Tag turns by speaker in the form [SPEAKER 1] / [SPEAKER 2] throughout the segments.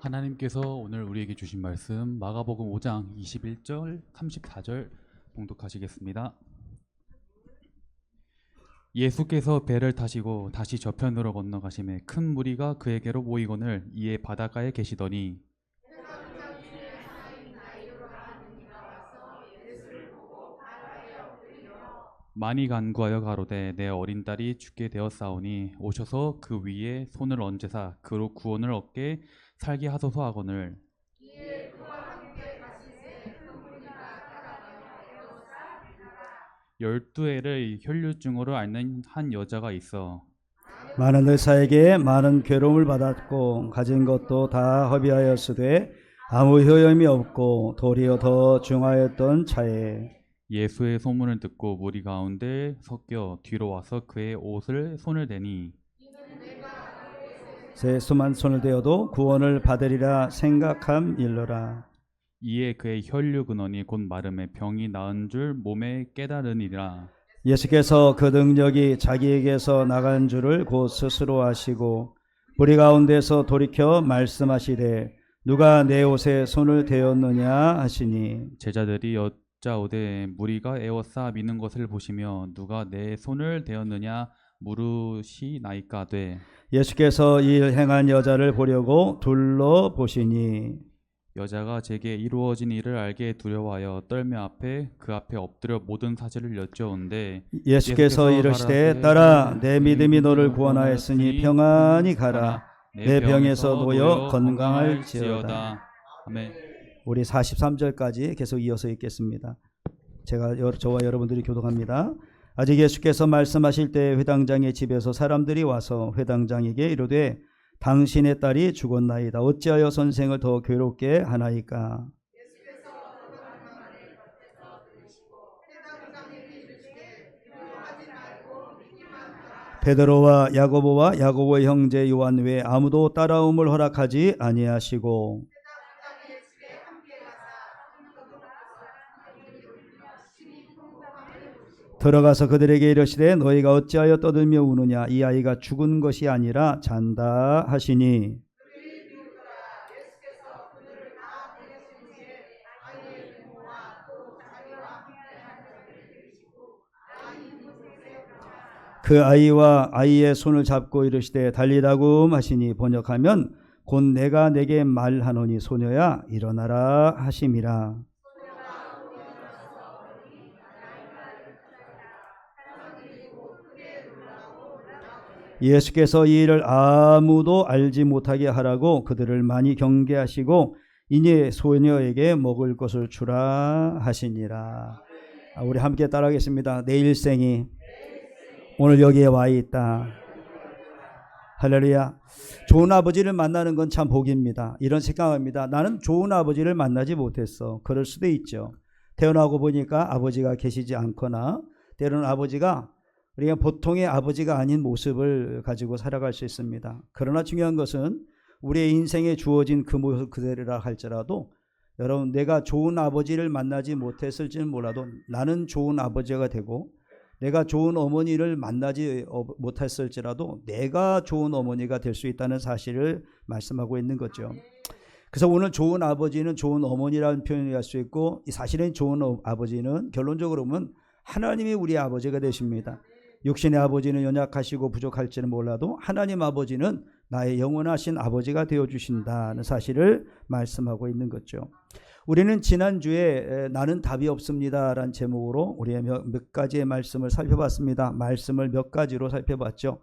[SPEAKER 1] 하나님께서 오늘 우리에게 주신 말씀 마가복음 5장 21절 34절 봉독하시겠습니다. 예수께서 배를 타시고 다시 저편으로 건너가시매 큰 무리가 그에게로 모이거늘 이에 바닷가에 계시더니 많이 간구하여 가로되 내 어린 딸이 죽게 되었사오니 오셔서 그 위에 손을 얹으사 그로 구원을 얻게 살게 하소서 하거늘 열두 해를 혈류증으로 앓는 한 여자가 있어
[SPEAKER 2] 많은 의사에게 많은 괴로움을 받았고 가진 것도 다 허비하였으되 아무 효염이 없고 도리어 더 중하였던 차에
[SPEAKER 1] 예수의 소문을 듣고 무리 가운데 섞여 뒤로 와서 그의 옷을 손을 대니
[SPEAKER 2] 제 수만 손을 대어도 구원을 받으리라 생각함 일러라.
[SPEAKER 1] 이에 그의 혈류 근원이 곧 마름에 병이 나은 줄 몸에 깨달으니라.
[SPEAKER 2] 예수께서 그 능력이 자기에게서 나간 줄을 곧 스스로 아시고 무리 가운데서 돌이켜 말씀하시되 누가 내 옷에 손을 대었느냐 하시니
[SPEAKER 1] 제자들이 여짜오되 무리가 에워싸 미는 것을 보시며 누가 내 손을 대었느냐 물으시나이까되
[SPEAKER 2] 예수께서 이 일 행한 여자를 보려고 둘러보시니
[SPEAKER 1] 여자가 제게 이루어진 일을 알게 두려워하여 떨며 그 앞에 엎드려 모든 사실을 여쭈온데
[SPEAKER 2] 예수께서 이르시되 딸아 내 믿음이 너를 구원하였으니 평안히 가라 내 병에서 놓여 건강할지어다.
[SPEAKER 1] 아멘.
[SPEAKER 2] 우리 43절까지 계속 이어서 읽겠습니다. 저와 여러분들이 교독합니다. 아직 예수께서 말씀하실 때 회당장의 집에서 사람들이 와서 회당장에게 이르되 당신의 딸이 죽었나이다. 어찌하여 선생을 더 괴롭게 하나이까? 베드로와 야고보와 야고보의 형제 요한 외에 아무도 따라옴을 허락하지 아니하시고 들어가서 그들에게 이르시되 너희가 어찌하여 떠들며 우느냐 이 아이가 죽은 것이 아니라 잔다 하시니 그 아이와 아이의 손을 잡고 이르시되 달리다굼 하시니 번역하면 곧 내가 내게 말하노니 소녀야 일어나라 하심이라. 예수께서 이 일을 아무도 알지 못하게 하라고 그들을 많이 경계하시고 이제 소녀에게 먹을 것을 주라 하시니라. 우리 함께 따라하겠습니다. 내 일생이 오늘 여기에 와 있다. 할렐루야. 좋은 아버지를 만나는 건 참 복입니다. 이런 생각합니다. 나는 좋은 아버지를 만나지 못했어. 그럴 수도 있죠. 태어나고 보니까 아버지가 계시지 않거나 때로는 아버지가 우리가 보통의 아버지가 아닌 모습을 가지고 살아갈 수 있습니다. 그러나 중요한 것은 우리의 인생에 주어진 그 모습 그대로라 할지라도 여러분 내가 좋은 아버지를 만나지 못했을지는 몰라도 나는 좋은 아버지가 되고 내가 좋은 어머니를 만나지 못했을지라도 내가 좋은 어머니가 될 수 있다는 사실을 말씀하고 있는 거죠. 그래서 오늘 좋은 아버지는 좋은 어머니라는 표현을 할 수 있고 사실은 좋은 아버지는 결론적으로 보면 하나님이 우리의 아버지가 되십니다. 육신의 아버지는 연약하시고 부족할지는 몰라도 하나님 아버지는 나의 영원하신 아버지가 되어주신다는 사실을 말씀하고 있는 거죠. 우리는 지난주에 나는 답이 없습니다 라는 제목으로 우리의 몇 가지의 말씀을 살펴봤습니다. 말씀을 몇 가지로 살펴봤죠.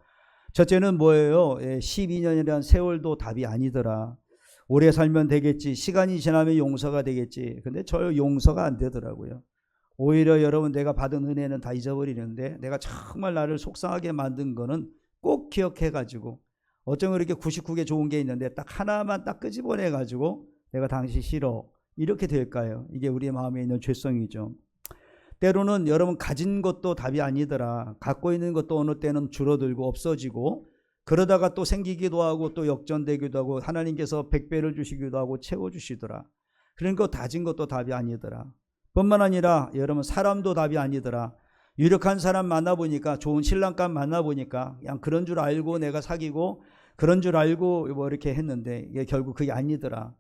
[SPEAKER 2] 첫째는 뭐예요? 12년이라는 세월도 답이 아니더라. 오래 살면 되겠지. 시간이 지나면 용서가 되겠지. 근데 저 용서가 안 되더라고요. 오히려 여러분 내가 받은 은혜는 다 잊어버리는데 내가 정말 나를 속상하게 만든 거는 꼭 기억해가지고 어쩌면 이렇게 99개 좋은 게 있는데 딱 하나만 딱 끄집어내가지고 내가 당신 싫어 이렇게 될까요? 이게 우리 마음에 있는 죄성이죠. 때로는 여러분 가진 것도 답이 아니더라. 갖고 있는 것도 어느 때는 줄어들고 없어지고 그러다가 또 생기기도 하고 또 역전되기도 하고 하나님께서 100배를 주시기도 하고 채워주시더라. 그러니까 가진 것도 답이 아니더라. 뿐만 아니라 여러분 사람도 답이 아니더라. 유력한 사람 만나보니까 좋은 신랑감 만나보니까 그냥 그런 줄 알고 내가 사귀고 그런 줄 알고 뭐 이렇게 했는데 이게 결국 그게 아니더라.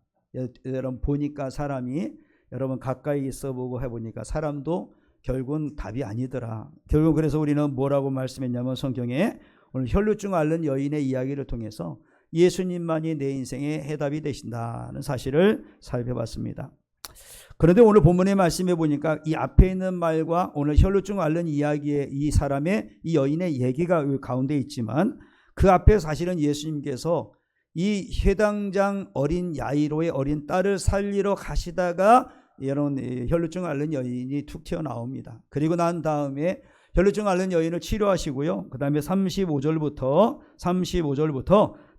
[SPEAKER 2] 여러분 보니까 사람이 여러분 가까이 있어 보고 해보니까 사람도 결국은 답이 아니더라. 결국 그래서 우리는 뭐라고 말씀했냐면 성경에 오늘 혈루증 앓는 여인의 이야기를 통해서 예수님만이 내 인생의 해답이 되신다는 사실을 살펴봤습니다. 그런데 오늘 본문의 말씀해 보니까 이 앞에 있는 말과 오늘 혈루증 앓는 이야기의 이 사람의 이 여인의 얘기가 가운데 있지만 그 앞에 사실은 예수님께서 이 회당장 어린 야이로의 어린 딸을 살리러 가시다가 이런 혈루증 앓는 여인이 툭 튀어나옵니다. 그리고 난 다음에 혈루증 앓는 여인을 치료하시고요. 그 다음에 35절부터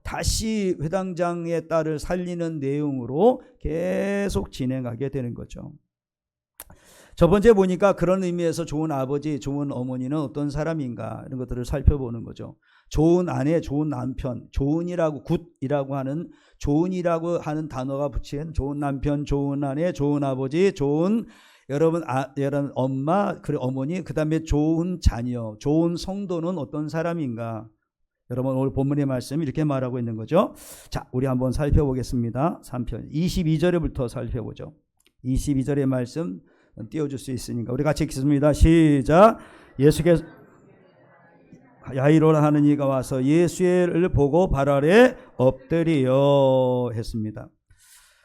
[SPEAKER 2] 다시 회당장의 딸을 살리는 내용으로 계속 진행하게 되는 거죠. 첫 번째 보니까 그런 의미에서 좋은 아버지, 좋은 어머니는 어떤 사람인가 이런 것들을 살펴보는 거죠. 좋은 아내, 좋은 남편, 좋은이라고 굿이라고 하는 좋은이라고 하는 단어가 붙인 좋은 남편, 좋은 아내, 좋은 아버지, 좋은 여러분 엄마, 그리고 어머니, 그 다음에 좋은 자녀, 좋은 성도는 어떤 사람인가? 여러분 오늘 본문의 말씀 이렇게 말하고 있는 거죠. 자, 우리 한번 살펴보겠습니다. 3편 22절부터 살펴보죠. 22절의 말씀 띄워줄 수 있으니까 우리 같이 읽습니다. 시작. 예수께서 야이로라 하는 이가 와서 예수를 보고 발 아래 엎드리어 했습니다.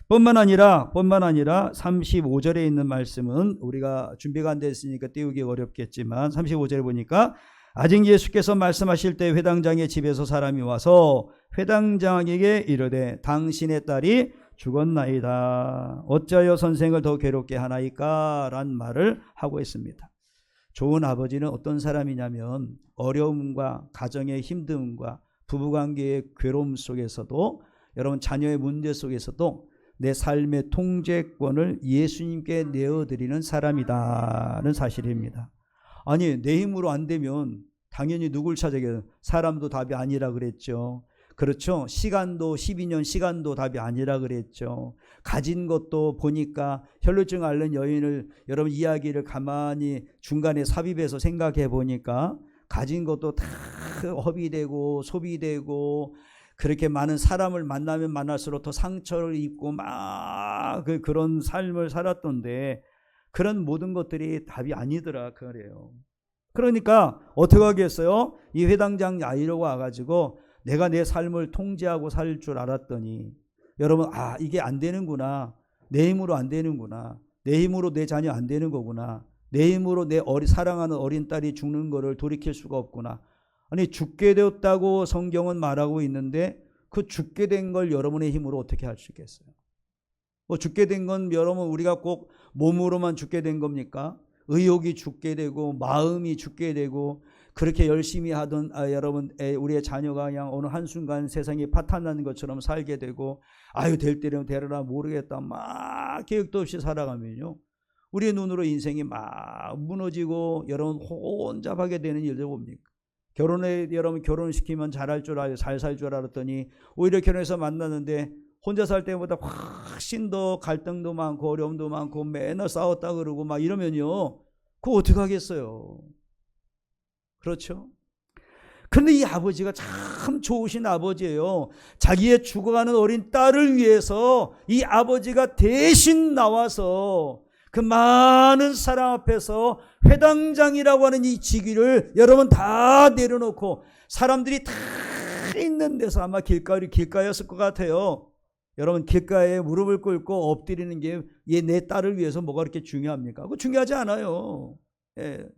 [SPEAKER 2] 뿐만 아니라 35절에 있는 말씀은 우리가 준비가 안 됐으니까 띄우기 어렵겠지만 35절에 보니까 아직 예수께서 말씀하실 때 회당장의 집에서 사람이 와서 회당장에게 이르되 당신의 딸이 죽었나이다. 어찌하여 선생을 더 괴롭게 하나이까? 란 말을 하고 있습니다. 좋은 아버지는 어떤 사람이냐면 어려움과 가정의 힘듦과 부부관계의 괴로움 속에서도 여러분 자녀의 문제 속에서도 내 삶의 통제권을 예수님께 내어드리는 사람이다는 사실입니다. 아니 내 힘으로 안 되면 당연히 누굴 찾아야 사람도 답이 아니라 그랬죠. 그렇죠. 시간도 12년 시간도 답이 아니라 그랬죠. 가진 것도 보니까 혈루증 앓는 여인을 여러분 이야기를 가만히 중간에 삽입해서 생각해 보니까 가진 것도 다 허비되고 소비되고 그렇게 많은 사람을 만나면 만날수록 더 상처를 입고 막 그런 삶을 살았던데 그런 모든 것들이 답이 아니더라 그래요. 그러니까 어떻게 하겠어요? 이 회당장 야이로가 와가지고 내가 내 삶을 통제하고 살 줄 알았더니 여러분 이게 안 되는구나. 내 힘으로 안 되는구나. 내 힘으로 내 자녀 안 되는 거구나. 내 힘으로 내 사랑하는 어린 딸이 죽는 거를 돌이킬 수가 없구나. 아니 죽게 되었다고 성경은 말하고 있는데 그 죽게 된 걸 여러분의 힘으로 어떻게 할 수 있겠어요? 죽게 된 건 여러분 우리가 꼭 몸으로만 죽게 된 겁니까? 의욕이 죽게 되고 마음이 죽게 되고 그렇게 열심히 하던 여러분 우리의 자녀가 그냥 어느 한순간 세상이 파탄나는 것처럼 살게 되고 될 때는 되려나 모르겠다 막 계획도 없이 살아가면요 우리의 눈으로 인생이 막 무너지고 여러분 혼잡하게 되는 일들 봅니까? 여러분 결혼시키면 잘 살 줄 알았더니 오히려 결혼해서 만났는데 혼자 살 때보다 훨씬 더 갈등도 많고 어려움도 많고 맨날 싸웠다 그러고 막 이러면요 그거 어떻게 하겠어요? 그렇죠? 그런데 이 아버지가 참 좋으신 아버지예요. 자기의 죽어가는 어린 딸을 위해서 이 아버지가 대신 나와서 그 많은 사람 앞에서 회당장이라고 하는 이 직위를 여러분 다 내려놓고 사람들이 다 있는 데서 아마 길가였을 것 같아요. 여러분 길가에 무릎을 꿇고 엎드리는 게 내 딸을 위해서 뭐가 그렇게 중요합니까? 그거 중요하지 않아요.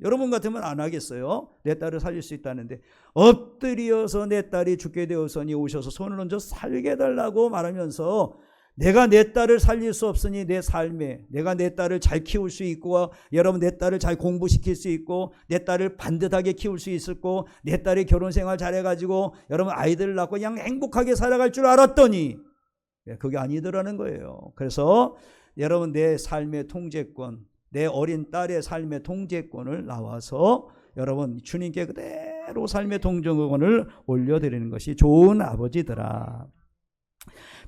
[SPEAKER 2] 여러분 같으면 안 하겠어요? 내 딸을 살릴 수 있다는데 엎드려서 내 딸이 죽게 되었으니 오셔서 손을 얹어 살게 해달라고 말하면서 내가 내 딸을 살릴 수 없으니 내 삶에 내가 내 딸을 잘 키울 수 있고 여러분 내 딸을 잘 공부시킬 수 있고 내 딸을 반듯하게 키울 수 있고 내 딸이 결혼생활 잘해가지고 여러분 아이들을 낳고 그냥 행복하게 살아갈 줄 알았더니 그게 아니더라는 거예요. 그래서 여러분 내 삶의 통제권 내 어린 딸의 삶의 통제권을 나와서 여러분 주님께 그대로 삶의 통제권을 올려드리는 것이 좋은 아버지더라.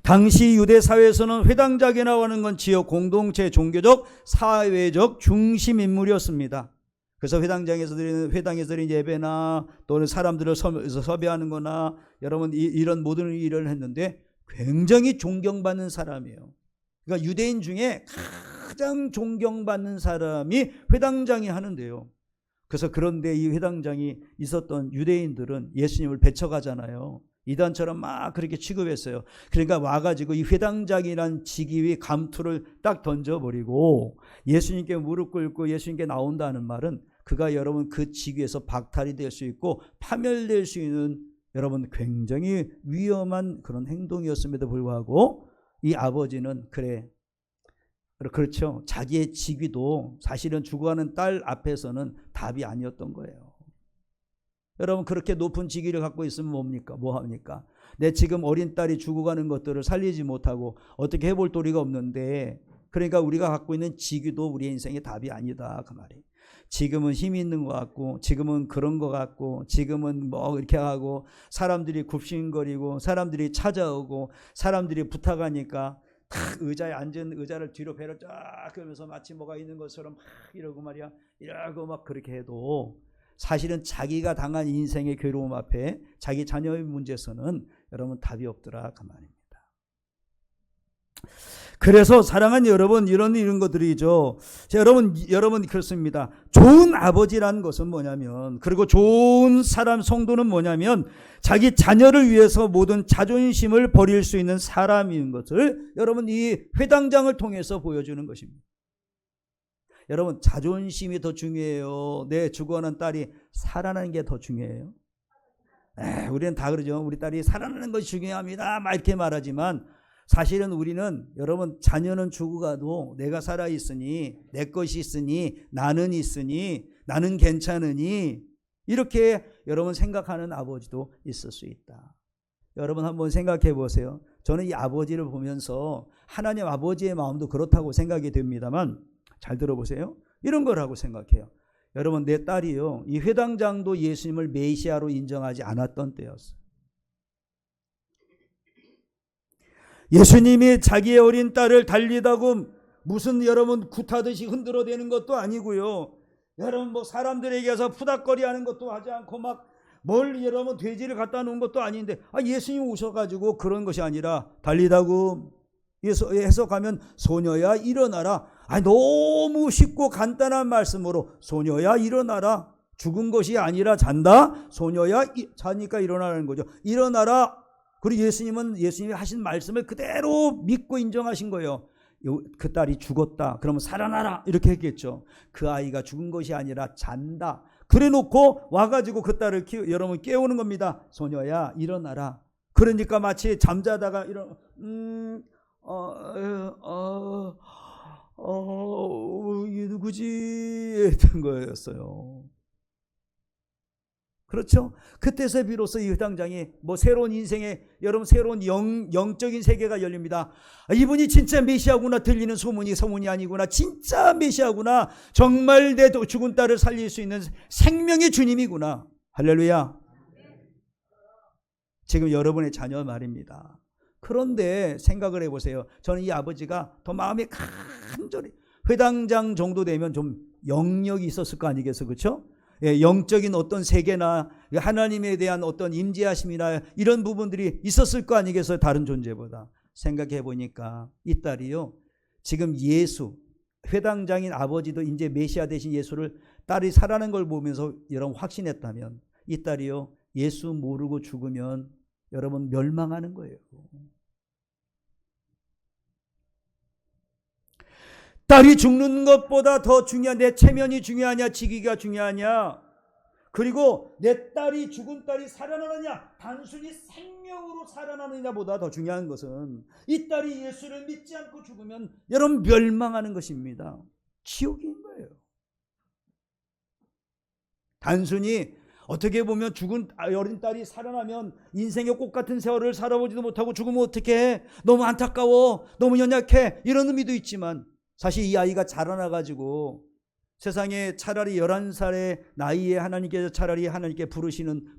[SPEAKER 2] 당시 유대 사회에서는 회당장이라고 하는 건 지역 공동체 종교적 사회적 중심 인물이었습니다. 그래서 회당에서 드리는 예배나 또는 사람들을 섭외하는 거나 여러분 이런 모든 일을 했는데 굉장히 존경받는 사람이에요. 그러니까 유대인 중에 가장 존경받는 사람이 회당장이 하는데요. 그래서 그런데 이 회당장이 있었던 유대인들은 예수님을 배척하잖아요. 이단처럼 막 그렇게 취급했어요. 그러니까 와가지고 이 회당장이란 직위의 감투를 딱 던져버리고 예수님께 무릎 꿇고 예수님께 나온다는 말은 그가 여러분 그 직위에서 박탈이 될 수 있고 파멸될 수 있는 여러분 굉장히 위험한 그런 행동이었음에도 불구하고 이 아버지는 그렇죠. 자기의 직위도 사실은 죽어가는 딸 앞에서는 답이 아니었던 거예요. 여러분 그렇게 높은 직위를 갖고 있으면 뭐 합니까? 내 지금 어린 딸이 죽어가는 것들을 살리지 못하고 어떻게 해볼 도리가 없는데 그러니까 우리가 갖고 있는 직위도 우리의 인생의 답이 아니다 그 말이에요. 지금은 힘이 있는 것 같고 지금은 그런 것 같고 지금은 뭐 이렇게 하고 사람들이 굽신거리고 사람들이 찾아오고 사람들이 부탁하니까 탁 의자에 앉은 의자를 뒤로 배를 쫙 끌면서 마치 뭐가 있는 것처럼 막 이러고 말이야 이러고 막 그렇게 해도 사실은 자기가 당한 인생의 괴로움 앞에 자기 자녀의 문제에서는 여러분 답이 없더라 그 말입니다. 그래서 사랑하는 여러분 이런 것들이죠. 여러분 그렇습니다. 좋은 아버지라는 것은 뭐냐면 그리고 좋은 사람 성도는 뭐냐면 자기 자녀를 위해서 모든 자존심을 버릴 수 있는 사람인 것을 여러분 이 회당장을 통해서 보여주는 것입니다. 여러분 자존심이 더 중요해요. 내 죽어가는 딸이 살아나는 게 더 중요해요. 우리는 다 그러죠. 우리 딸이 살아나는 것이 중요합니다. 막 이렇게 말하지만 사실은 우리는 여러분 자녀는 죽어가도 내가 살아있으니 내 것이 있으니 나는 괜찮으니 이렇게 여러분 생각하는 아버지도 있을 수 있다. 여러분 한번 생각해 보세요. 저는 이 아버지를 보면서 하나님 아버지의 마음도 그렇다고 생각이 됩니다만 잘 들어보세요. 이런 거라고 생각해요. 여러분 내 딸이요. 이 회당장도 예수님을 메시아로 인정하지 않았던 때였어요. 예수님이 자기의 어린 딸을 달리다고 무슨 여러분 굿하듯이 흔들어대는 것도 아니고요. 여러분 뭐 사람들에게서 푸닥거리 하는 것도 하지 않고 막 뭘 여러분 돼지를 갖다 놓은 것도 아닌데 예수님 오셔가지고 그런 것이 아니라 달리다고 해석하면 소녀야 일어나라. 너무 쉽고 간단한 말씀으로 소녀야 일어나라. 죽은 것이 아니라 잔다. 소녀야 자니까 일어나라는 거죠. 일어나라. 그리고 예수님이 하신 말씀을 그대로 믿고 인정하신 거예요. 그 딸이 죽었다. 그러면 살아나라. 이렇게 했겠죠. 그 아이가 죽은 것이 아니라 잔다. 그래 놓고 와가지고 그 딸을 여러분 깨우는 겁니다. 소녀야 일어나라. 그러니까 마치 잠자다가 이게 누구지? 했던 거였어요. 그렇죠? 그때서 비로소 이 회당장이 새로운 인생에 여러분 새로운 영적인 세계가 열립니다. 이분이 진짜 메시아구나. 들리는 소문이 아니구나. 진짜 메시아구나. 정말 내 죽은 딸을 살릴 수 있는 생명의 주님이구나. 할렐루야. 지금 여러분의 자녀 말입니다. 그런데 생각을 해보세요. 저는 이 아버지가 더 마음이 간절히 회당장 정도 되면 좀 영역이 있었을 거 아니겠어요? 그렇죠? 영적인 어떤 세계나 하나님에 대한 어떤 임재하심이나 이런 부분들이 있었을 거 아니겠어요? 다른 존재보다. 생각해 보니까 이 딸이요. 지금 예수, 회당장인 아버지도 이제 메시아 되신 예수를 딸이 살아나는 걸 보면서 여러분 확신했다면 이 딸이요. 예수 모르고 죽으면 여러분 멸망하는 거예요. 딸이 죽는 것보다 더 중요한 내 체면이 중요하냐 직위가 중요하냐 그리고 내 딸이 죽은 딸이 살아나느냐 단순히 생명으로 살아나느냐보다 더 중요한 것은 이 딸이 예수를 믿지 않고 죽으면 여러분 멸망하는 것입니다. 지옥인 거예요. 단순히 어떻게 보면 죽은 어린 딸이 살아나면 인생의 꽃 같은 세월을 살아보지도 못하고 죽으면 어떡해 너무 안타까워 너무 연약해 이런 의미도 있지만 사실 이 아이가 자라나가지고 세상에 차라리 11살의 나이에 하나님께서 차라리 하나님께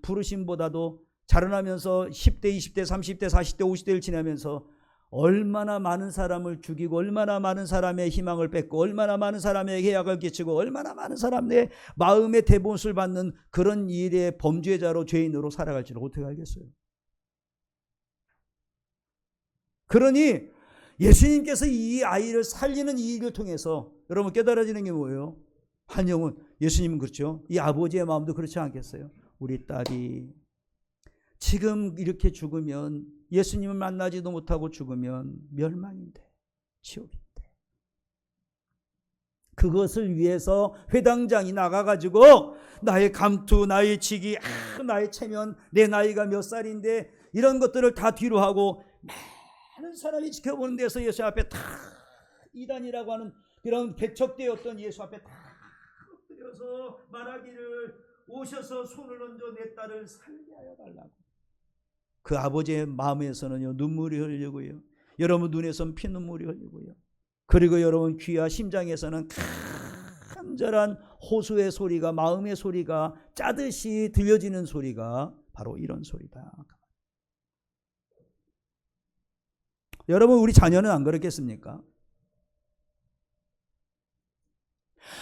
[SPEAKER 2] 부르심보다도 자라나면서 10대, 20대, 30대, 40대, 50대를 지나면서 얼마나 많은 사람을 죽이고 얼마나 많은 사람의 희망을 뺏고 얼마나 많은 사람에게 해악을 끼치고 얼마나 많은 사람의 마음의 대못을 받는 그런 일의 범죄자로 죄인으로 살아갈지를 어떻게 알겠어요? 그러니 예수님께서 이 아이를 살리는 이 일을 통해서 여러분 깨달아지는 게 뭐예요? 한 영혼, 예수님은 그렇죠. 이 아버지의 마음도 그렇지 않겠어요? 우리 딸이 지금 이렇게 죽으면, 예수님을 만나지도 못하고 죽으면 멸망인데, 지옥인데, 그것을 위해서 회당장이 나가가지고 나의 감투, 나의 직위, 나의 체면, 내 나이가 몇 살인데 이런 것들을 다 뒤로 하고 많은 사람이 지켜보는 데서 예수 앞에 다 이단이라고 하는 그런 개척되었던 예수 앞에 다 엎드려서 말하기를, 오셔서 손을 얹어 내 딸을 살게 하여 달라고. 그 아버지의 마음에서는요, 눈물이 흘리고요, 여러분 눈에서는 피눈물이 흘리고요, 그리고 여러분 귀와 심장에서는 간절한 호소의 소리가, 마음의 소리가 짜듯이 들려지는 소리가 바로 이런 소리다. 여러분, 우리 자녀는 안 그렇겠습니까?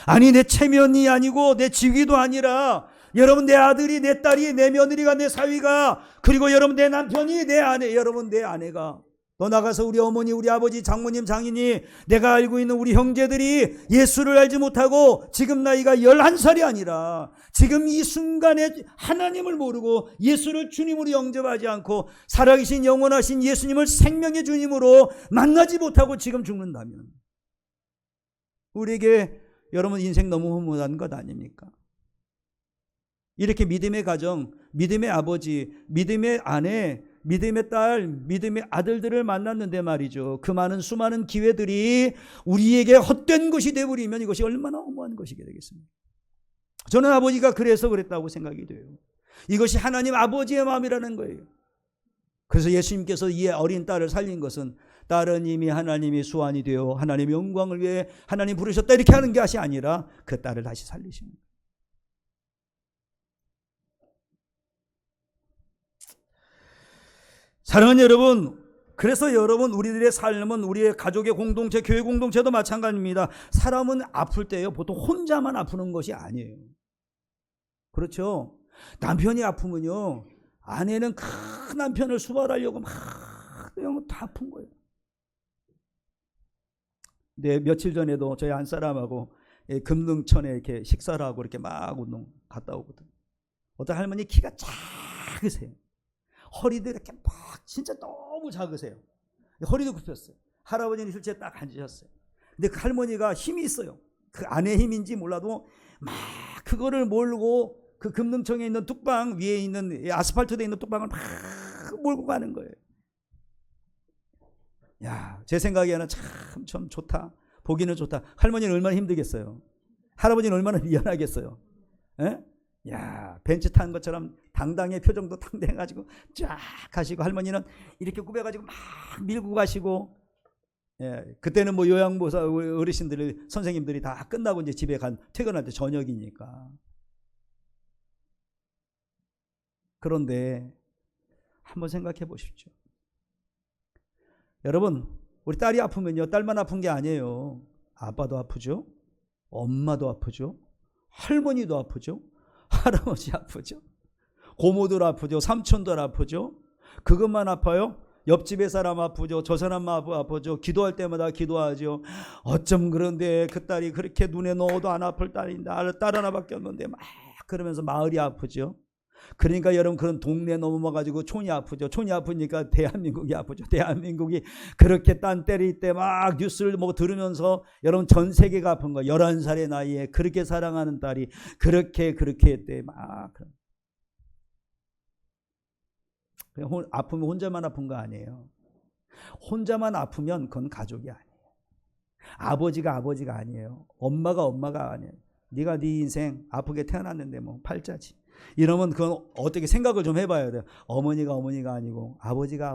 [SPEAKER 2] 아니, 내 체면이 아니고 내 직위도 아니라, 여러분, 내 아들이, 내 딸이, 내 며느리가, 내 사위가, 그리고 여러분 내 남편이, 내 아내, 여러분 내 아내가, 더 나가서 우리 어머니, 우리 아버지, 장모님, 장인이, 내가 알고 있는 우리 형제들이 예수를 알지 못하고 지금 나이가 11살이 아니라 지금 이 순간에 하나님을 모르고 예수를 주님으로 영접하지 않고 살아계신 영원하신 예수님을 생명의 주님으로 만나지 못하고 지금 죽는다면 우리에게 여러분 인생 너무 허무한 것 아닙니까? 이렇게 믿음의 가정, 믿음의 아버지, 믿음의 아내, 믿음의 딸, 믿음의 아들들을 만났는데 말이죠, 그 많은 수많은 기회들이 우리에게 헛된 것이 되어버리면 이것이 얼마나 허무한 것이 되겠습니까? 저는 아버지가 그래서 그랬다고 생각이 돼요. 이것이 하나님 아버지의 마음이라는 거예요. 그래서 예수님께서 이 어린 딸을 살린 것은 딸은 이미 하나님이 수완이 되어 하나님의 영광을 위해 하나님 부르셨다 이렇게 하는 것이 아니라 그 딸을 다시 살리시는 거예요. 사랑하는 여러분, 그래서 여러분, 우리들의 삶은, 우리의 가족의 공동체, 교회 공동체도 마찬가지입니다. 사람은 아플 때요, 보통 혼자만 아프는 것이 아니에요. 그렇죠? 남편이 아프면요, 아내는 큰 남편을 수발하려고 막 다 아픈 거예요. 네, 며칠 전에도 저희 한 사람하고 금능천에 이렇게 식사를 하고 이렇게 막 운동 갔다 오거든. 어떤 할머니 키가 작으세요. 허리도 이렇게 막 진짜 너무 작으세요. 허리도 굽혔어요. 할아버지는 실제 딱 앉으셨어요. 근데 그 할머니가 힘이 있어요. 그 아내의 힘인지 몰라도 막 그거를 몰고 그 금능청에 있는 뚝방 위에 있는 아스팔트에 있는 뚝방을 막 몰고 가는 거예요. 야, 제 생각에는 참 좋다. 보기는 좋다. 할머니는 얼마나 힘들겠어요. 할아버지는 얼마나 미안하겠어요. 에? 야, 벤츠 탄 것처럼 당당의 표정도 당당해가지고 쫙 가시고, 할머니는 이렇게 꾸며가지고 막 밀고 가시고, 예, 그때는 뭐 요양보사 어르신들이, 선생님들이 다 끝나고 이제 집에 퇴근할 때 저녁이니까. 그런데 한번 생각해 보십시오. 여러분, 우리 딸이 아프면요, 딸만 아픈 게 아니에요. 아빠도 아프죠, 엄마도 아프죠, 할머니도 아프죠, 할아버지 아프죠, 고모들 아프죠, 삼촌들 아프죠. 그것만 아파요? 옆집의 사람 아프죠, 저 사람 아프죠. 기도할 때마다 기도하죠. 어쩜 그런데 그 딸이 그렇게 눈에 넣어도 안 아플 딸인데, 딸 하나밖에 없는데 막 그러면서 마을이 아프죠. 그러니까 여러분, 그런 동네 넘어가지고 촌이 아프죠. 촌이 아프니까 대한민국이 아프죠. 대한민국이 그렇게 딴 때릴 때 막 뉴스를 뭐 들으면서 여러분 전 세계가 아픈 거. 11살의 나이에 그렇게 사랑하는 딸이 그렇게 했대. 막 아프면 혼자만 아픈 거 아니에요. 혼자만 아프면 그건 가족이 아니에요. 아버지가 아니에요. 엄마가 아니에요. 네가 네 인생 아프게 태어났는데 뭐 팔자지. 이러면 그건 어떻게 생각을 좀 해봐야 돼요. 어머니가 아니고 아버지가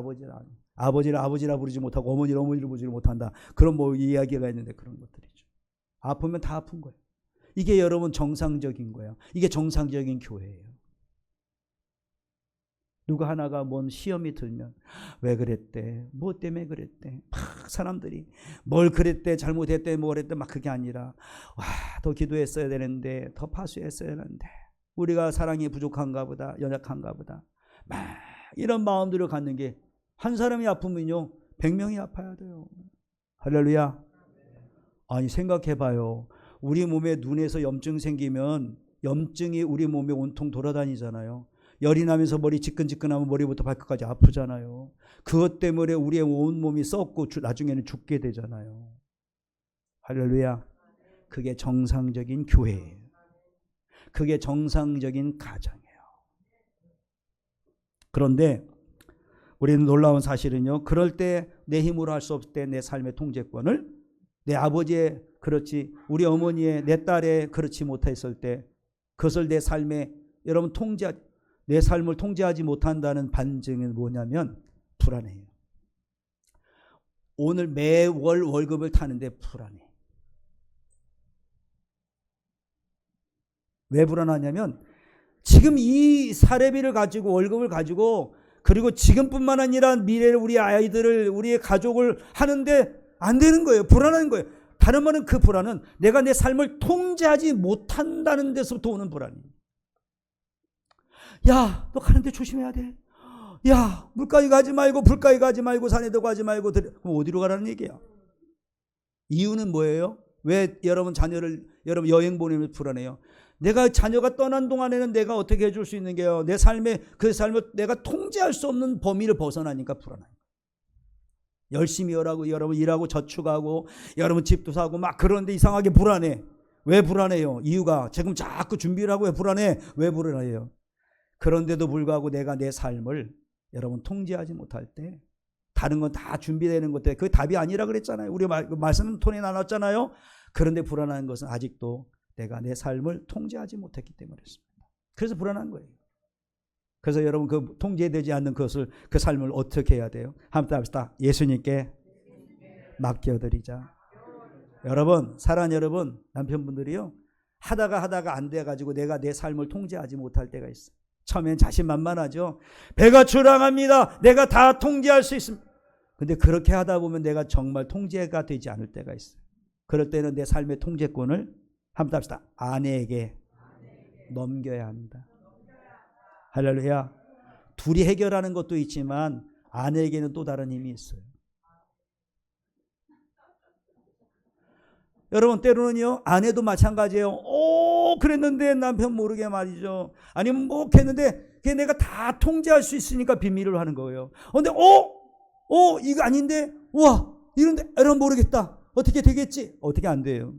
[SPEAKER 2] 아버지라 부르지 못하고 어머니를 부르지 못한다. 그런 뭐 이야기가 있는데 그런 것들이죠. 아프면 다 아픈 거예요. 이게 여러분 정상적인 거예요. 이게 정상적인 교회예요. 누구 하나가 뭔 시험이 들면 왜 그랬대? 뭐 때문에 그랬대? 막 사람들이 뭘 그랬대? 잘못했대? 뭐 그랬대? 막 그게 아니라 와, 더 기도했어야 되는데, 더 파수했어야 하는데, 우리가 사랑이 부족한가 보다, 연약한가 보다, 막 이런 마음들을 갖는 게, 한 사람이 아프면요 100명이 아파야 돼요. 할렐루야. 아니 생각해봐요. 우리 몸에 눈에서 염증 생기면 염증이 우리 몸에 온통 돌아다니잖아요. 열이 나면서 머리 지끈지끈하면 머리부터 발끝까지 아프잖아요. 그것 때문에 우리의 온 몸이 썩고 나중에는 죽게 되잖아요. 할렐루야. 그게 정상적인 교회예요. 그게 정상적인 가정이에요. 그런데 우리는 놀라운 사실은요, 그럴 때 내 힘으로 할 수 없을 때 내 삶의 통제권을 내 아버지의, 그렇지, 우리 어머니의, 내 딸의 그렇지 못했을 때 그것을 내 삶에, 여러분, 내 삶을 통제하지 못한다는 반증은 뭐냐면 불안해요. 오늘 매월 월급을 타는데 불안해. 왜 불안하냐면 지금 이 사례비를 가지고, 월급을 가지고, 그리고 지금뿐만 아니라 미래의 우리 아이들을, 우리의 가족을 하는데 안 되는 거예요. 불안한 거예요. 다른 말은 그 불안은 내가 내 삶을 통제하지 못한다는 데서부터 오는 불안이에요. 야, 너 가는데 조심해야 돼. 야, 물가에 가지 말고, 불가에 가지 말고, 산에도 가지 말고. 그럼 어디로 가라는 얘기야? 이유는 뭐예요? 왜 여러분 여러분 여행 보내면 불안해요? 내가 자녀가 떠난 동안에는 내가 어떻게 해줄 수 있는 게요? 내 삶에, 그 삶을 내가 통제할 수 없는 범위를 벗어나니까 불안해요. 열심히 여러분 일하고 저축하고 여러분 집도 사고 막 그러는데 이상하게 불안해. 왜 불안해요? 이유가 지금 자꾸 준비를 하고 왜 불안해? 왜 불안해요? 그런데도 불구하고 내가 내 삶을 여러분 통제하지 못할 때, 다른 건 다 준비되는 것들, 그게 답이 아니라 그랬잖아요. 우리 말씀 톤에 나눴잖아요. 그런데 불안한 것은 아직도 내가 내 삶을 통제하지 못했기 때문이었습니다. 그래서 불안한 거예요. 그래서 여러분 그 통제되지 않는 것을, 그 삶을 어떻게 해야 돼요? 한번 합시다. 예수님께 맡겨드리자. 여러분, 사랑하는 여러분, 남편분들이요, 하다가 안 돼가지고 내가 내 삶을 통제하지 못할 때가 있어요. 처음엔 자신만만하죠. 배가 출항합니다. 내가 다 통제할 수 있습니다. 근데 그렇게 하다 보면 내가 정말 통제가 되지 않을 때가 있어요. 그럴 때는 내 삶의 통제권을 한번 합시다. 아내에게 넘겨야 합니다. 할렐루야. 둘이 해결하는 것도 있지만 아내에게는 또 다른 힘이 있어요. 여러분, 때로는요, 아내도 마찬가지예요. 그랬는데 남편 모르게 말이죠. 아니면 뭐 했는데 그게 내가 다 통제할 수 있으니까 비밀을 하는 거예요. 근데 이거 아닌데, 와, 이런데 여러분 모르겠다. 어떻게 되겠지? 어떻게 안 돼요?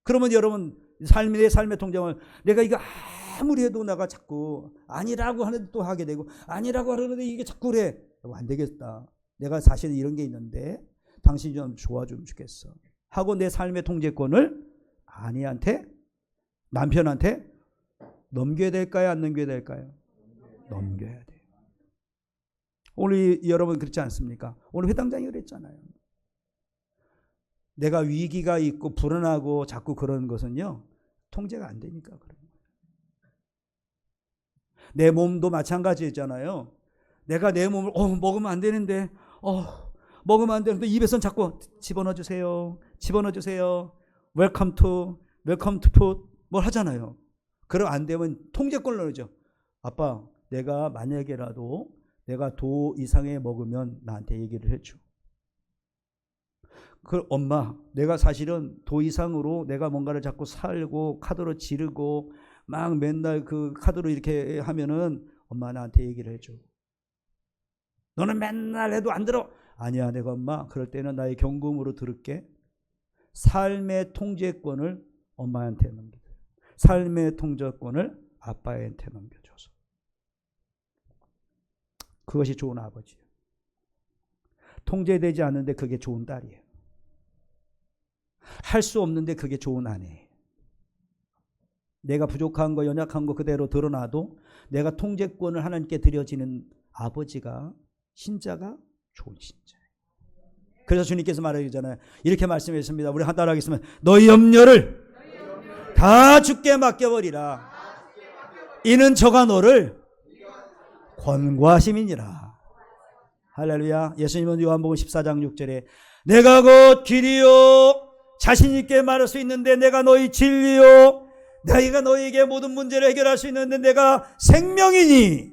[SPEAKER 2] 그러면 여러분 내 삶의 통제를 내가 이거 아무리 해도 내가 자꾸 아니라고 하는데 또 하게 되고, 아니라고 하는데 이게 자꾸 그래. 안 되겠다. 내가 사실 이런 게 있는데 당신이 좀 도와주면 좋겠어 하고 내 삶의 통제권을 아내한테, 남편한테 넘겨야 될까요? 안 넘겨야 될까요? 넘겨야 돼요. 오늘 여러분 그렇지 않습니까? 오늘 회당장이 그랬잖아요. 내가 위기가 있고 불안하고 자꾸 그런 것은요, 통제가 안 되니까 그런 거예요. 내 몸도 마찬가지였잖아요. 내가 내 몸을 먹으면 안 되는데 먹으면 안 되는데 입에선 자꾸 집어넣어 주세요. 웰컴 투 푸드 뭘 하잖아요. 그럼 안 되면 통제권을 넣죠. 아빠, 내가 만약에라도 내가 도 이상에 먹으면 나한테 얘기를 해줘. 엄마, 내가 사실은 도 이상으로 내가 뭔가를 자꾸 살고 카드로 지르고 막 맨날 그 카드로 이렇게 하면은 엄마 나한테 얘기를 해줘. 너는 맨날 해도 안 들어. 아니야, 내가 엄마 그럴 때는 나의 경고음으로 들을게. 삶의 통제권을 엄마한테 넘겨줘. 삶의 통제권을 아빠한테 넘겨줘서. 그것이 좋은 아버지예요. 통제되지 않는데 그게 좋은 딸이에요. 할 수 없는데 그게 좋은 아내예요. 내가 부족한 거, 연약한 거 그대로 드러나도 내가 통제권을 하나님께 드려지는 아버지가, 신자가 좋은 신자예요. 그래서 주님께서 말하잖아요. 이렇게 말씀하셨습니다. 우리 한달 하겠습니다. 너희 염려를 다 주께 맡겨버리라. 이는 저가 너를 권고하심이니라. 할렐루야. 예수님은 요한복음 14장 6절에 내가 곧 길이요 자신 있게 말할 수 있는데 내가 너희 진리요 내가 너희에게 모든 문제를 해결할 수 있는데 내가 생명이니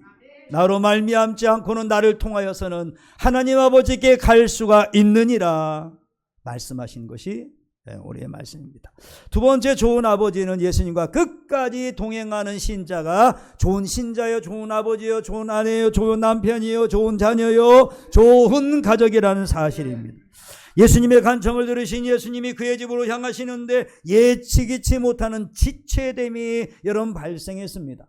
[SPEAKER 2] 나로 말미암지 않고는 나를 통하여서는 하나님 아버지께 갈 수가 있느니라 말씀하신 것이 우리의 말씀입니다. 두 번째 좋은 아버지는 예수님과 끝까지 동행하는 신자가 좋은 신자요, 좋은 아버지요, 좋은 아내요, 좋은 남편이요, 좋은 자녀요, 좋은 가족이라는 사실입니다. 예수님의 간청을 들으신 예수님이 그의 집으로 향하시는데 예측치 못하는 지체됨이 여러분 발생했습니다.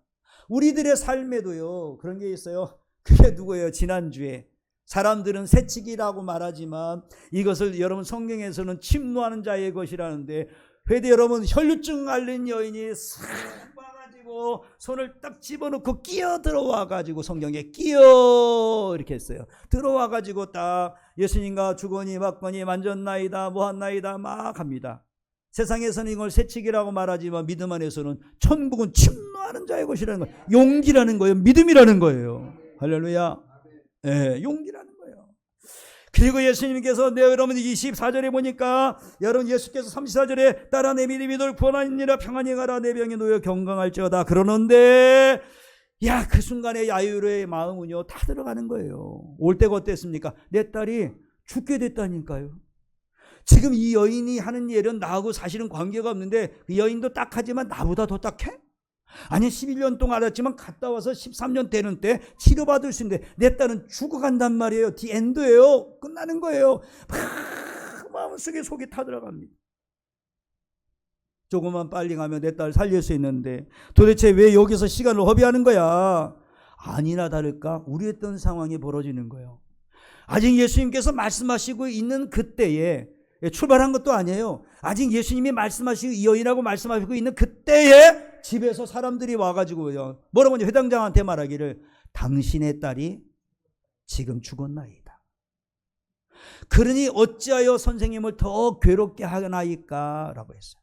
[SPEAKER 2] 우리들의 삶에도요 그런 게 있어요. 그게 누구예요? 지난주에 사람들은 새치기라고 말하지만 이것을 여러분 성경에서는 침노하는 자의 것이라는데 회대 여러분 혈류증 앓는 여인이 싹 와가지고 손을 딱 집어넣고 끼어 들어와가지고 성경에 끼어 이렇게 했어요. 들어와가지고 딱 예수님과 주거니 받거니 만졌나이다 뭐한나이다 막 합니다. 세상에서는 이걸 새치기라고 말하지만 믿음 안에서는 천국은 침노하는 자의 것이라는 거예요. 용기라는 거예요. 믿음이라는 거예요. 할렐루야. 네, 용기라는 거예요. 그리고 예수님께서 여러분 24절에 보니까 여러분 예수께서 34절에 따라 내 믿음이 널 구원하니라 평안히 가라 내 병이 놓여 경강할지어다 그러는데 야 그 순간에 야유로의 마음은요 다 들어가는 거예요. 올 때가 어땠습니까? 내 딸이 죽게 됐다니까요. 지금 이 여인이 하는 일은 나하고 사실은 관계가 없는데 그 여인도 딱하지만 나보다 더 딱해? 아니 11년 동안 알았지만 갔다 와서 13년 되는 때 치료받을 수 있는데 내 딸은 죽어간단 말이에요. 디엔드예요. 끝나는 거예요. 막 마음속에 속이 타들어갑니다. 조금만 빨리 가면 내 딸 살릴 수 있는데 도대체 왜 여기서 시간을 허비하는 거야? 아니나 다를까 우리 했던 상황이 벌어지는 거예요. 아직 예수님께서 말씀하시고 있는 그때에 출발한 것도 아니에요. 아직 예수님이 말씀하시고 이 여인하고 말씀하시고 있는 그때에 집에서 사람들이 와가지고요 뭐라고 하냐 회당장한테 말하기를 당신의 딸이 지금 죽었나이다. 그러니 어찌하여 선생님을 더 괴롭게 하나이까 라고 했어요.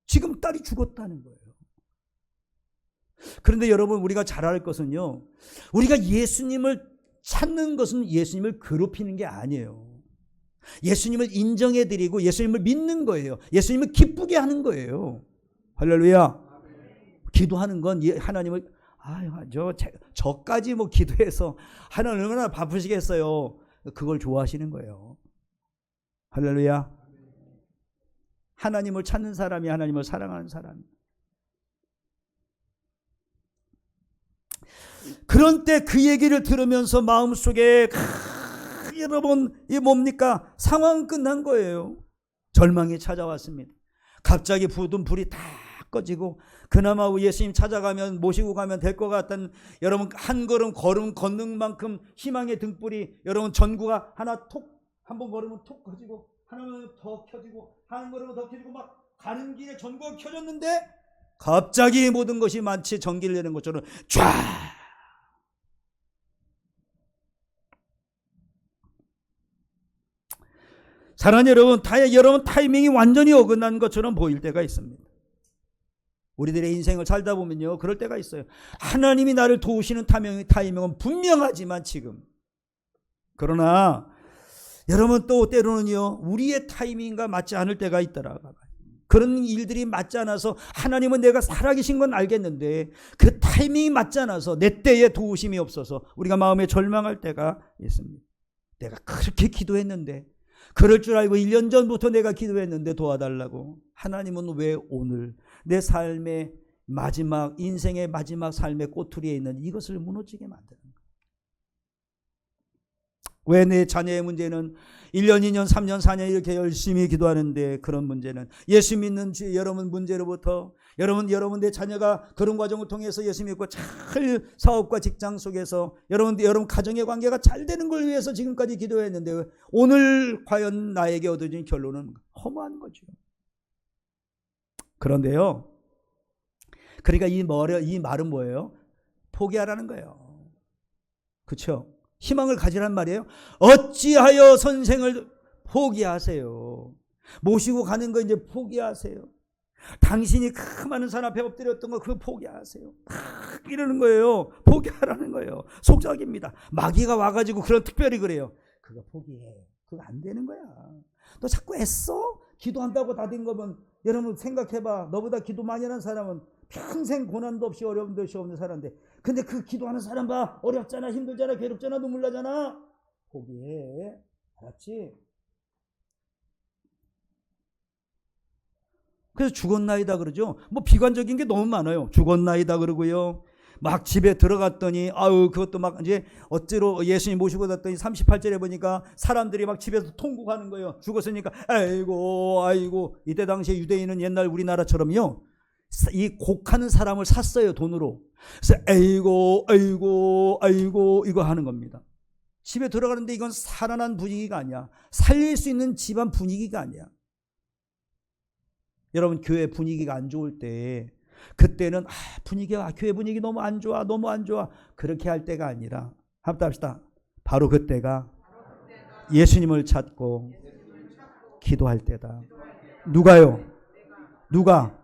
[SPEAKER 2] 지금 딸이 죽었다는 거예요. 그런데 여러분 우리가 잘 알 것은요 우리가 예수님을 찾는 것은 예수님을 괴롭히는 게 아니에요. 예수님을 인정해드리고 예수님을 믿는 거예요. 예수님을 기쁘게 하는 거예요. 할렐루야. 기도하는 건 하나님을 저까지 뭐 기도해서 하나님 얼마나 바쁘시겠어요. 그걸 좋아하시는 거예요. 할렐루야. 하나님을 찾는 사람이 하나님을 사랑하는 사람. 그런 때 그 얘기를 들으면서 마음속에 여러분 이 뭡니까? 상황 끝난 거예요. 절망이 찾아왔습니다. 갑자기 부든 불이 다 꺼지고 그나마 예수님 찾아가면 모시고 가면 될 것 같던 여러분 한 걸음 걷는 만큼 희망의 등불이 여러분 전구가 하나 톡 한 번 걸으면 톡 꺼지고 하나는 더 켜지고 한 걸음은 더 켜지고 막 가는 길에 전구가 켜졌는데 갑자기 모든 것이 마치 전기를 내는 것처럼 쫙 사랑하는 여러분 타이밍이 완전히 어긋난 것처럼 보일 때가 있습니다. 우리들의 인생을 살다 보면요 그럴 때가 있어요. 하나님이 나를 도우시는 타이밍은 분명하지만 지금 그러나 여러분 또 때로는요 우리의 타이밍과 맞지 않을 때가 있더라. 그런 일들이 맞지 않아서 하나님은 내가 살아계신 건 알겠는데 그 타이밍이 맞지 않아서 내 때에 도우심이 없어서 우리가 마음에 절망할 때가 있습니다. 내가 그렇게 기도했는데 그럴 줄 알고 1년 전부터 내가 기도했는데 도와달라고 하나님은 왜 오늘 내 삶의 마지막 인생의 마지막 삶의 꼬투리에 있는 이것을 무너지게 만드는 거예요. 왜 내 자녀의 문제는 1년, 2년, 3년, 4년 이렇게 열심히 기도하는데 그런 문제는 예수 믿는 여러분 문제로부터 여러분 내 자녀가 그런 과정을 통해서 예수 믿고 잘 사업과 직장 속에서 여러분 가정의 관계가 잘 되는 걸 위해서 지금까지 기도했는데 오늘 과연 나에게 얻어진 결론은 허무한 거죠. 그런데요. 그러니까 이 말은 뭐예요? 포기하라는 거예요. 그렇죠? 희망을 가지란 말이에요. 어찌하여 선생을 포기하세요. 모시고 가는 거 이제 포기하세요. 당신이 그 많은 사람 앞에 엎드렸던 거 그거 포기하세요. 이러는 거예요. 포기하라는 거예요. 속삭입니다. 마귀가 와가지고 그런 특별히 그래요. 그거 포기해. 그거 안 되는 거야. 너 자꾸 애써? 기도한다고 다 된 거면 여러분 생각해봐. 너보다 기도 많이 하는 사람은 평생 고난도 없이 어려움도 없는 사람인데, 근데 그 기도하는 사람 봐. 어렵잖아, 힘들잖아, 괴롭잖아, 눈물 나잖아. 포기해. 알았지? 그래서 죽었나이다 그러죠. 뭐 비관적인 게 너무 많아요. 죽었나이다 그러고요. 막 집에 들어갔더니 아유 그것도 막 이제 어째로 예수님 모시고 갔더니 38절에 보니까 사람들이 막 집에서 통곡하는 거예요. 죽었으니까 아이고 아이고. 이때 당시에 유대인은 옛날 우리나라처럼요, 이 곡하는 사람을 샀어요, 돈으로. 그래서 아이고 아이고 아이고 이거 하는 겁니다. 집에 들어가는데 이건 살아난 분위기가 아니야. 살릴 수 있는 집안 분위기가 아니야. 여러분 교회 분위기가 안 좋을 때 그때는 분위기가 교회 분위기 너무 안 좋아 너무 안 좋아 그렇게 할 때가 아니라 한번 합시다. 바로 그때가 예수님을 찾고 기도할 때다. 누가요? 누가?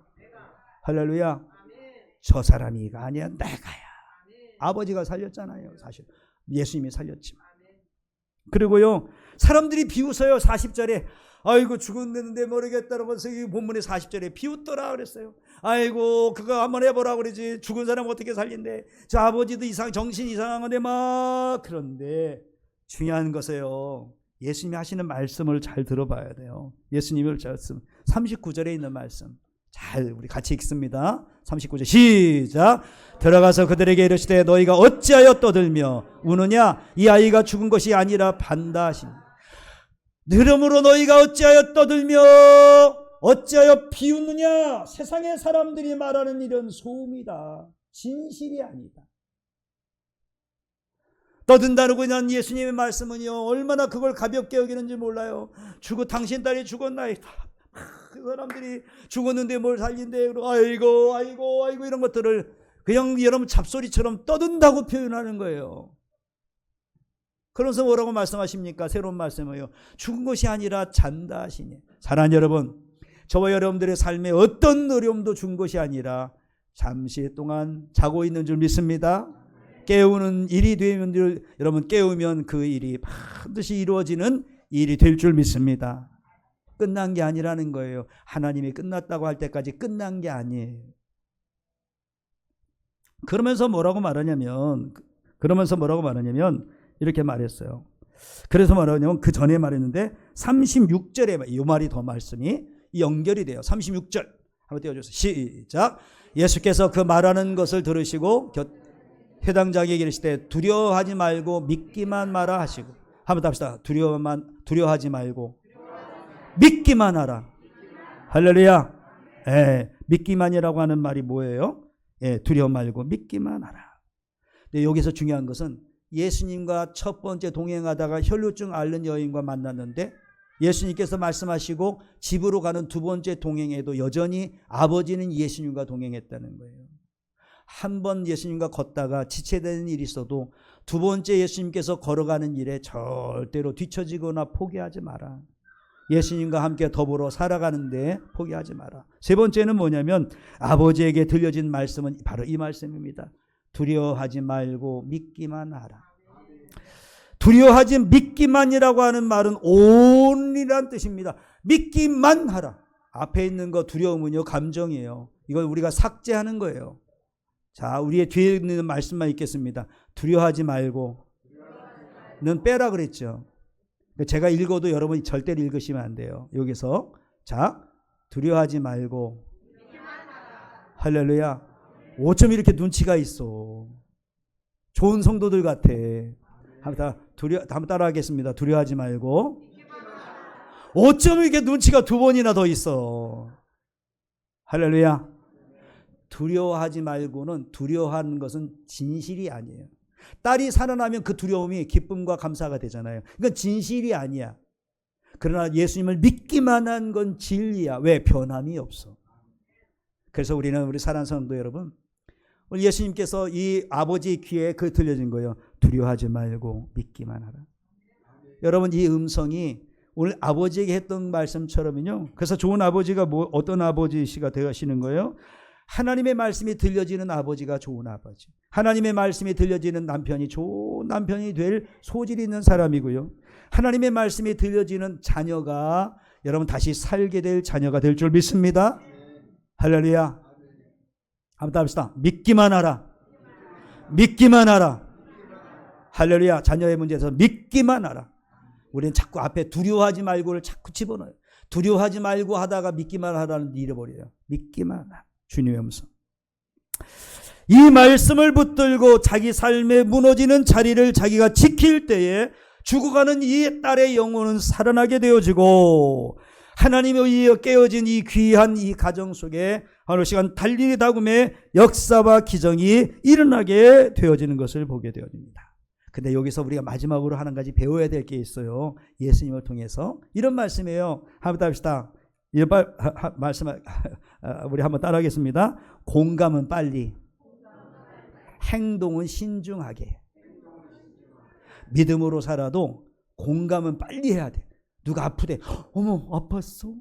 [SPEAKER 2] 할렐루야. 저 사람이가 아니야 내가야. 아버지가 살렸잖아요. 사실 예수님이 살렸지만. 그리고요 사람들이 비웃어요. 40절에 아이고 죽었는데 모르겠다는 것을 이 본문의 40절에 비웃더라 그랬어요. 아이고 그거 한번 해보라 그러지. 죽은 사람 어떻게 살린대. 저 아버지도 정신 이상한 건데 막. 그런데 중요한 것이요, 예수님이 하시는 말씀을 잘 들어봐야 돼요. 예수님의 말씀 39절에 있는 말씀 잘 우리 같이 읽습니다. 39절 시작. 들어가서 그들에게 이르시되 너희가 어찌하여 떠들며 우느냐. 이 아이가 죽은 것이 아니라 판다 하시니. 그러므로 너희가 어찌하여 떠들며 어찌하여 비웃느냐. 세상의 사람들이 말하는 일은 소음이다. 진실이 아니다. 떠든다는 그냥 예수님의 말씀은요 얼마나 그걸 가볍게 여기는지 몰라요. 당신 딸이 죽었나이다. 그 사람들이 죽었는데 뭘 살린대. 아이고 아이고 아이고 이런 것들을 그냥 여러분 잡소리처럼 떠든다고 표현하는 거예요. 그러면서 뭐라고 말씀하십니까? 새로운 말씀이에요. 죽은 것이 아니라 잔다 하시니. 사랑하는 여러분, 저와 여러분들의 삶에 어떤 어려움도 죽은 것이 아니라 잠시 동안 자고 있는 줄 믿습니다. 깨우는 일이 되면 여러분 깨우면 그 일이 반드시 이루어지는 일이 될 줄 믿습니다. 끝난 게 아니라는 거예요. 하나님이 끝났다고 할 때까지 끝난 게 아니에요. 그러면서 뭐라고 말하냐면 이렇게 말했어요. 그래서 말하냐면 그 전에 말했는데 36절에 이 말이 더 말씀이 연결이 돼요. 36절 한번 띄워주세요. 시작. 예수께서 그 말하는 것을 들으시고 해당자에게 이르시되 두려워하지 말고 믿기만 마라 하시고. 한번 합시다. 두려워하지 말고 믿기만 하라. 할렐루야. 믿기만이라고 하는 말이 뭐예요? 두려워 말고 믿기만 하라. 근데 여기서 중요한 것은 예수님과 첫 번째 동행하다가 혈루증 앓는 여인과 만났는데 예수님께서 말씀하시고 집으로 가는 두 번째 동행에도 여전히 아버지는 예수님과 동행했다는 거예요. 한 번 예수님과 걷다가 지체되는 일이 있어도 두 번째 예수님께서 걸어가는 일에 절대로 뒤처지거나 포기하지 마라. 예수님과 함께 더불어 살아가는데 포기하지 마라. 세 번째는 뭐냐면 아버지에게 들려진 말씀은 바로 이 말씀입니다. 두려워하지 말고 믿기만 하라. 두려워하지 믿기만이라고 하는 말은 only란 뜻입니다. 믿기만 하라. 앞에 있는 거 두려움은요 감정이에요. 이걸 우리가 삭제하는 거예요. 자, 우리의 뒤에 있는 말씀만 읽겠습니다. 두려워하지 말고 는 빼라 그랬죠. 제가 읽어도 여러분이 절대로 읽으시면 안 돼요. 여기서 자, 두려워하지 말고 할렐루야. 어쩜 이렇게 눈치가 있어. 좋은 성도들 같아. 한번 따라하겠습니다. 두려워하지 말고. 어쩜 이렇게 눈치가 두 번이나 더 있어. 할렐루야. 두려워하지 말고는 두려워하는 것은 진실이 아니에요. 딸이 살아나면 그 두려움이 기쁨과 감사가 되잖아요. 이건 진실이 아니야. 그러나 예수님을 믿기만 한 건 진리야. 왜? 변함이 없어. 그래서 우리 사랑하는 성도 여러분, 예수님께서 이 아버지 귀에 그 들려진 거예요. 두려워하지 말고 믿기만 하라. 여러분 이 음성이 오늘 아버지에게 했던 말씀처럼요. 그래서 좋은 아버지가 어떤 아버지시가 되시는 거예요? 하나님의 말씀이 들려지는 아버지가 좋은 아버지. 하나님의 말씀이 들려지는 남편이 좋은 남편이 될 소질이 있는 사람이고요. 하나님의 말씀이 들려지는 자녀가 여러분 다시 살게 될 자녀가 될 줄 믿습니다. 할렐루야. 한번 합시다. 믿기만 하라. 믿기만 하라. 할렐루야. 자녀의 문제에서 믿기만 하라. 우리는 자꾸 앞에 두려워하지 말고를 자꾸 집어넣어요. 두려워하지 말고 하다가 믿기만 하라는 잃어버려요. 믿기만 하라. 주님의 음성. 이 말씀을 붙들고 자기 삶에 무너지는 자리를 자기가 지킬 때에 죽어가는 이 딸의 영혼은 살아나게 되어지고 하나님에 의해 깨어진 이 귀한 이 가정 속에 어느 시간 달리기 다굼의 역사와 기적이 일어나게 되어지는 것을 보게 되어집니다. 근데 여기서 우리가 마지막으로 한 가지 배워야 될 게 있어요. 예수님을 통해서 이런 말씀이에요. 한번 합시다. 이 말씀 우리 한번 따라하겠습니다. 공감은 빨리, 행동은 신중하게. 믿음으로 살아도 공감은 빨리 해야 돼. 누가 아프대. 어머 아팠어.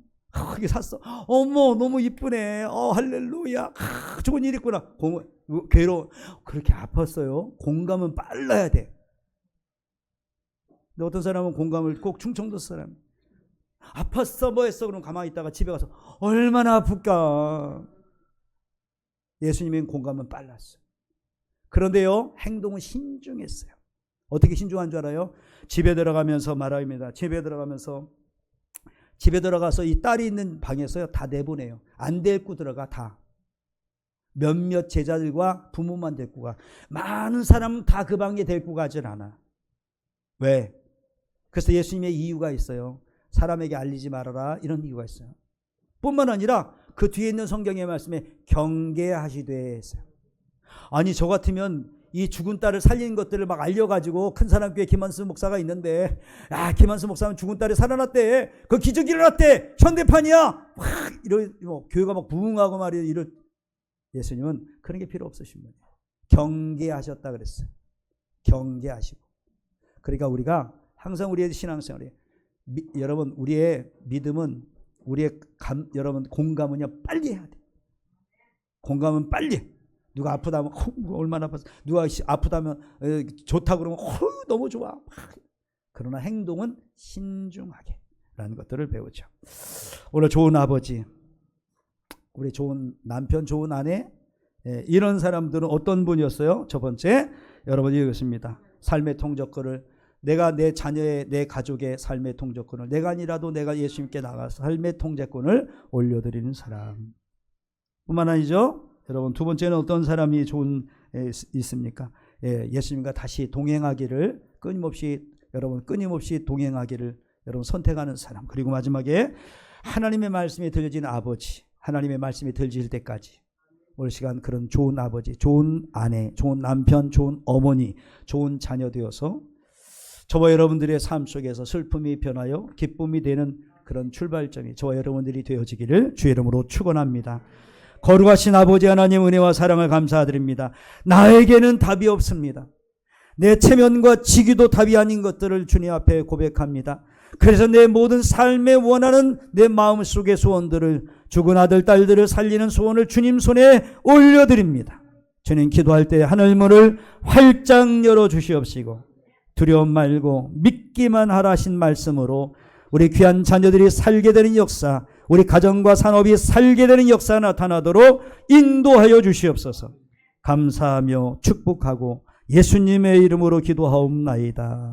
[SPEAKER 2] 이게 샀어. 어머 너무 이쁘네. 할렐루야. 좋은 일 있구나. 괴로워. 그렇게 아팠어요. 공감은 빨라야 돼. 근데 어떤 사람은 공감을 꼭 충청도 사람. 아팠어 뭐 했어. 그럼 가만히 있다가 집에 가서 얼마나 아플까. 예수님의 공감은 빨랐어요. 그런데요 행동은 신중했어요. 어떻게 신중한 줄 알아요? 집에 들어가면서 말합니다. 집에 들어가서 이 딸이 있는 방에서요 다 내보내요. 안 데리고 들어가 다. 몇몇 제자들과 부모만 데리고 가. 많은 사람은 다 그 방에 데리고 가질 않아. 왜? 그래서 예수님의 이유가 있어요. 사람에게 알리지 말아라 이런 이유가 있어요. 뿐만 아니라 그 뒤에 있는 성경의 말씀에 경계하시되 했어요. 아니 저 같으면 이 죽은 딸을 살린 것들을 막 알려가지고 큰 사람교회 김한수 목사가 있는데 김한수 목사는 죽은 딸이 살아났대. 그 기적이 일어났대. 현대판이야. 교회가 막 부흥하고 말이에요. 예수님은 그런 게 필요 없으신 분이에요. 경계하셨다 그랬어요. 경계하시고. 그러니까 우리가 항상 우리의 신앙생활에 여러분 우리의 믿음은 여러분 공감은요 빨리 해야 돼. 공감은 빨리 해. 누가 아프다면 얼마나 아팠어. 누가 아프다면 좋다 그러면 너무 좋아. 그러나 행동은 신중하게 라는 것들을 배우죠. 오늘 좋은 아버지, 우리 좋은 남편, 좋은 아내, 이런 사람들은 어떤 분이었어요? 첫 번째 여러분이 이것입니다. 삶의 통적권을 내가 내 자녀의 내 가족의 삶의 통제권을 내가 아니라도 내가 예수님께 나가서 삶의 통제권을 올려드리는 사람 뿐만 아니죠. 여러분 두 번째는 어떤 사람이 좋은 있습니까? 예수님과 다시 동행하기를 끊임없이 동행하기를 여러분 선택하는 사람. 그리고 마지막에 하나님의 말씀이 들려지는 아버지, 하나님의 말씀이 들려질 때까지 오늘 시간 그런 좋은 아버지, 좋은 아내, 좋은 남편, 좋은 어머니, 좋은 자녀 되어서 저와 여러분들의 삶 속에서 슬픔이 변하여 기쁨이 되는 그런 출발점이 저와 여러분들이 되어지기를 주의 이름으로 축원합니다. 거룩하신 아버지 하나님 은혜와 사랑을 감사드립니다. 나에게는 답이 없습니다. 내 체면과 직위도 답이 아닌 것들을 주님 앞에 고백합니다. 그래서 내 모든 삶에 원하는 내 마음속의 소원들을 죽은 아들 딸들을 살리는 소원을 주님 손에 올려드립니다. 주님 기도할 때 하늘 문을 활짝 열어주시옵시고 두려움 말고 믿기만 하라 하신 말씀으로 우리 귀한 자녀들이 살게 되는 역사, 우리 가정과 산업이 살게 되는 역사가 나타나도록 인도하여 주시옵소서. 감사하며 축복하고 예수님의 이름으로 기도하옵나이다.